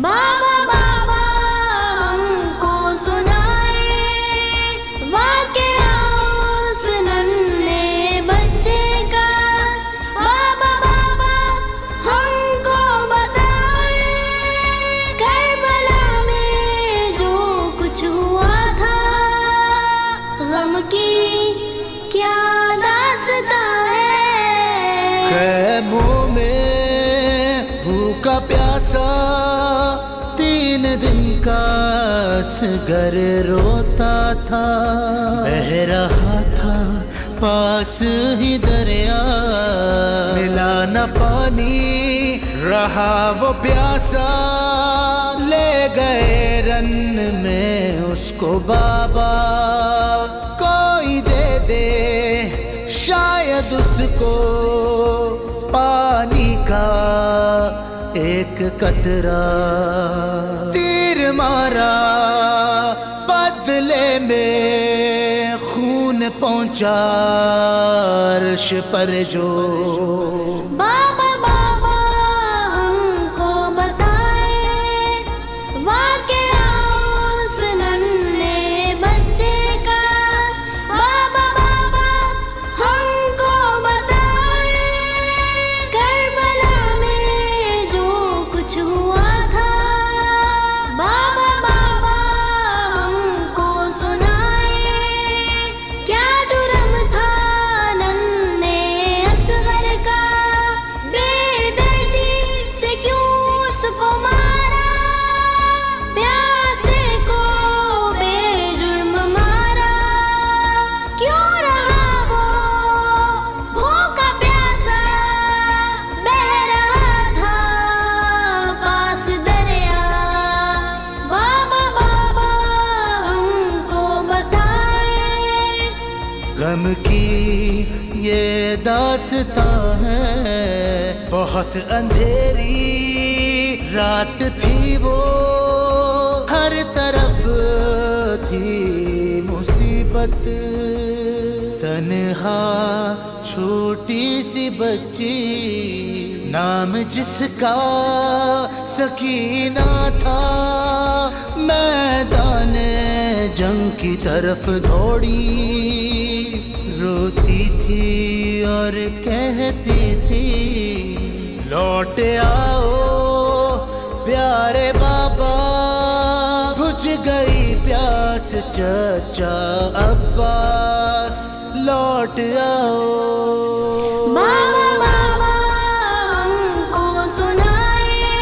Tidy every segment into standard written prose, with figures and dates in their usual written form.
बाबा बाबा हमको सुनाए वाक़या उस नन्हे बच्चे का। बाबा बाबा हमको बताए करबला में जो कुछ हुआ था, गम की क्या दास्तां है। खैमों में भूखा प्यासा 3 दिन का असगर रोता था। बह रहा था पास ही दरिया, मिला न पानी रहा वो प्यासा। ले गए रन में उसको बाबा, कोई दे दे शायद उसको पानी का एक कतरा। तीर मारा बदले में खून पहुंचा अर्श पर जो। बाबा बाबा हमको बताए वाक़या उस नन्हे बच्चे का। बाबा बाबा हमको बताए करबला में जो कुछ हुआ था। बाबा बाबा हमको सुनाए क्या जुर्म था नन्हे असगर का। बेदर्दी से क्यों उसको मारा, प्यासे को बेजुर्म मारा। क्यों रहा वो भूखा प्यासा, बह रहा था पास दरिया। बाबा बाबा हमको बताए। गम की ये दास्तां है, बहुत अंधेरी रात थी वो। हर तरफ थी मुसीबत, तन्हा छोटी सी बच्ची नाम जिसका सकीना था। मैदान जंग की तरफ दौड़ी, रोती थी और कहती थी लौट आओ प्यारे बाबा। बुझ गई प्यास चचा अब्बास, लौट आओ। बाबा बाबा हमको सुनाए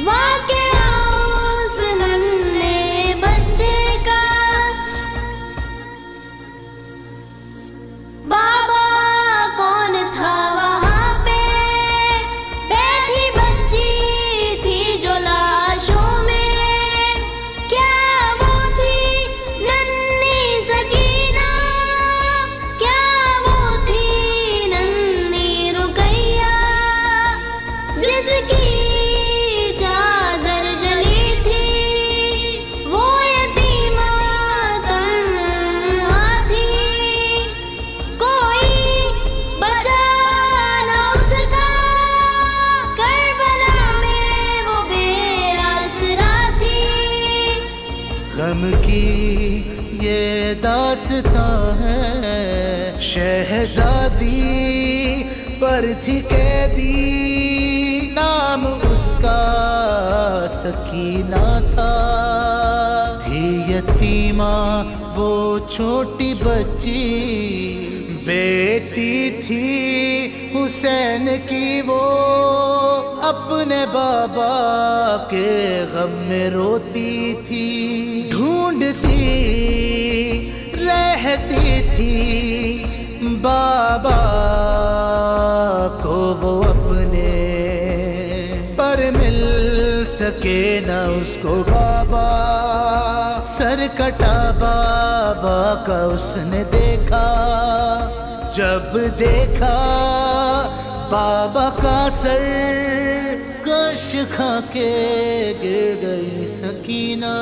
वाक़या उस नन्हे बच्चे का। बाबा कौन था वहाँ पे, बैठी बच्ची थी जो लाशों में। क्या वो थी नन्ही सकीना, क्या वो थी नन्ही रुकैया, जिसकी चादर जली थी। वो यतीमा तन्हा थी, कोई बचा ना उसका। करबला में वो बेआसरा थी। गम की ये दास्तां है, शहजादी पर थी कैदी, नाम उसका सकीना था। थी यतीमा वो छोटी बच्ची, बेटी थी हुसैन की वो। अपने बाबा के गम में रोती थी, ढूंढती रहती थी बाबा को वो अपने, पर मिल सके न उसको बाबा। सर कटा बाबा का उसने देखा, जब देखा बाबा का सर, कश खा के गिर गई सकीना।